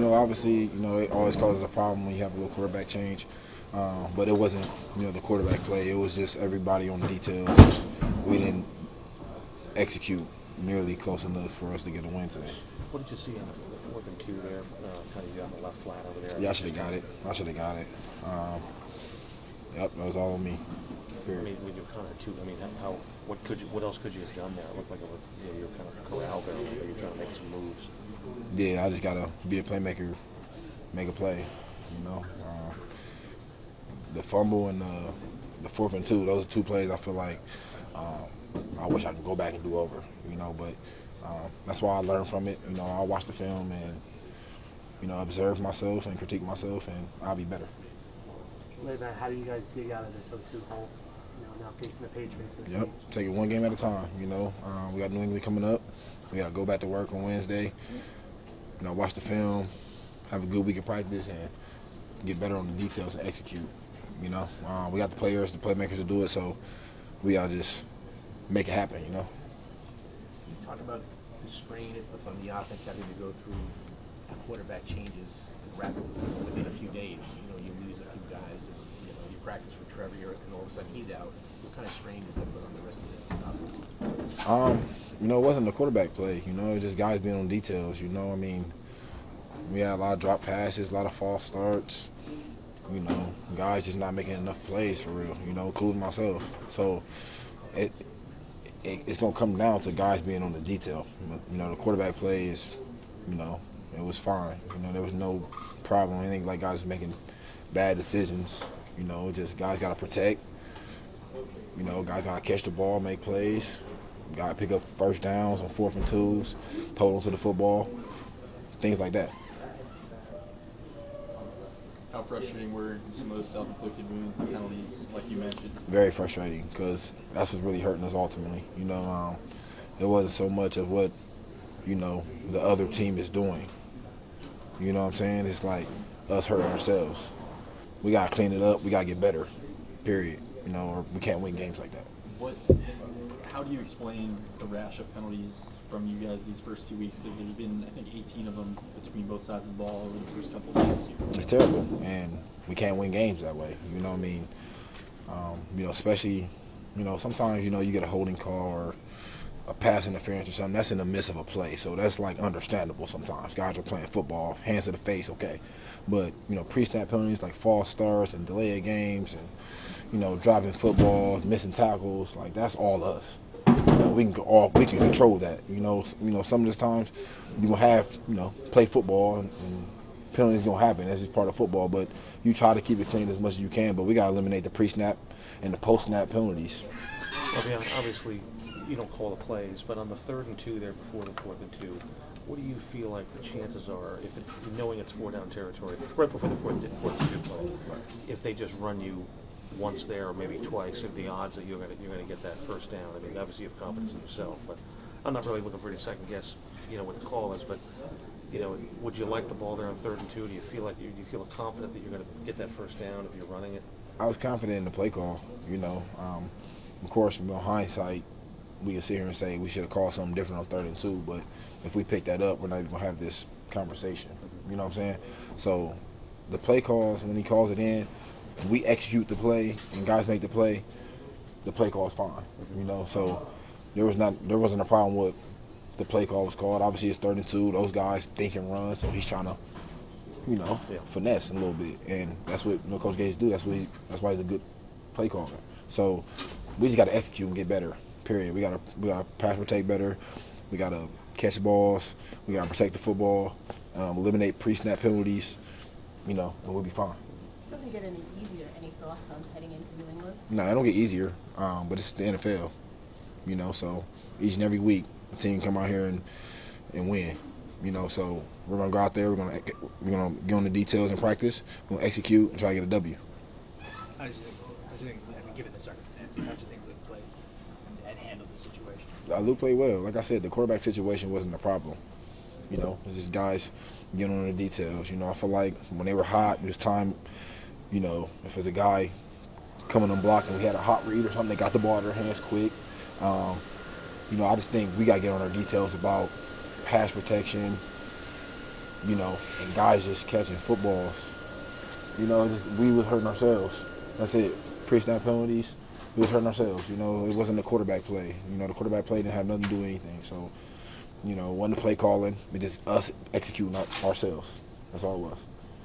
obviously, it always causes a problem when you have a little quarterback change. But it wasn't, the quarterback play. It was just everybody on the details. We didn't execute nearly close enough for us to get a win today. What did you see on the 4th and 2 there? Kind of on the left flat over there. Yeah, I should have got it. Yep, that was all on me. Period. I mean, when you're kind of two, I mean, what else could you have done there? It looked like you were kind of corralled there. You were trying to make some moves. Yeah, I just gotta be a playmaker, make a play. The fumble and the 4th and 2, those are 2 plays I feel like I wish I could go back and do over. But that's why I learned from it. I'll watch the film and observe myself and critique myself, and I'll be better. Levi, how do you guys dig out of this 0-2 hole? Now facing the Patriots this week. Take it one game at a time. We got New England coming up. We got to go back to work on Wednesday. Watch the film, have a good week of practice, and get better on the details and execute. We got the players, the playmakers to do it, so we got to just make it happen. You talk about the strain it puts on the offense having to go through quarterback changes rapidly within a few days. You lose a few guys, and you practice with Trevor, and all of a sudden he's out. What kind of strain does that put on the rest of the offense? It wasn't the quarterback play. It was just guys being on details. We had a lot of drop passes, a lot of false starts. Guys just not making enough plays for real. Including myself. So it's gonna come down to guys being on the detail. The quarterback play is, it was fine. There was no problem. I think like guys making bad decisions. Just guys got to protect. Guys got to catch the ball, make plays. Got to pick up first downs on 4th and 2s, hold on to the football, things like that. How frustrating were some of those self-inflicted wounds and penalties, like you mentioned? Very frustrating, because that's what's really hurting us ultimately. It wasn't so much of what, the other team is doing. You know what I'm saying? It's like us hurting ourselves. We got to clean it up. We got to get better, period. Or we can't win games like that. How do you explain the rash of penalties from you guys these first 2 weeks? Because there's been, I think, 18 of them between both sides of the ball over the first couple of games. It's terrible, and we can't win games that way. Especially, sometimes, you get a holding call or a pass interference or something. That's in the midst of a play, so that's like understandable sometimes. Guys are playing football, hands to the face, okay. But, pre-snap penalties like false starts and delay of games and, dropping football, missing tackles, like that's all us. We can control that. Some of these times you gonna have, play football and penalties gonna happen. That's just part of football. But you try to keep it clean as much as you can. But we gotta eliminate the pre-snap and the post-snap penalties. Well, obviously, you don't call the plays, but on the 3rd and 2 there before the 4th and 2, what do you feel like the chances are, knowing it's 4-down territory, right before the 4th and 2 play, if they just run you once there or maybe twice, if the odds that you're going to get that first down? I mean, obviously you have confidence in yourself, but I'm not really looking for any second guess, what the call is. But would you like the ball there on 3rd and 2? Do you feel confident that you're going to get that first down if you're running it? I was confident in the play call. Of course, in hindsight, we can sit here and say we should have called something different on 3rd and 2. But if we pick that up, we're not even going to have this conversation. You know what I'm saying? So the play calls, when he calls it in, we execute the play and guys make the play call is fine. So there wasn't a problem with the play call was called. Obviously it's 3rd and 2. Those guys think and run, so he's trying to, finesse a little bit, and that's what Coach Gates do. That's why he's a good play caller. So we just got to execute and get better. Period. We gotta pass protect better. We gotta catch balls. We gotta protect the football. Eliminate pre-snap penalties. And we'll be fine. Doesn't get any easier. Any thoughts on heading into New England? No, it don't get easier, but it's the NFL, so each and every week the team can come out here and win, so we're going to go out there, we're going to get on the details in practice, we're going to execute and try to get a W. How do you think, given the circumstances, how do you think Luke played and handled the situation? Luke played well. Like I said, the quarterback situation wasn't a problem. It's just guys getting on the details. I feel like when they were hot, it was time. If there's a guy coming unblocked and we had a hot read or something, they got the ball in their hands quick. I just think we got to get on our details about pass protection, you know, and guys just catching footballs. You know, we was hurting ourselves. That's it. Pre-snap penalties, we was hurting ourselves. You know, it wasn't the quarterback play. You know, the quarterback play didn't have nothing to do with anything. So, you know, it wasn't the play calling, but just us executing ourselves. That's all it was.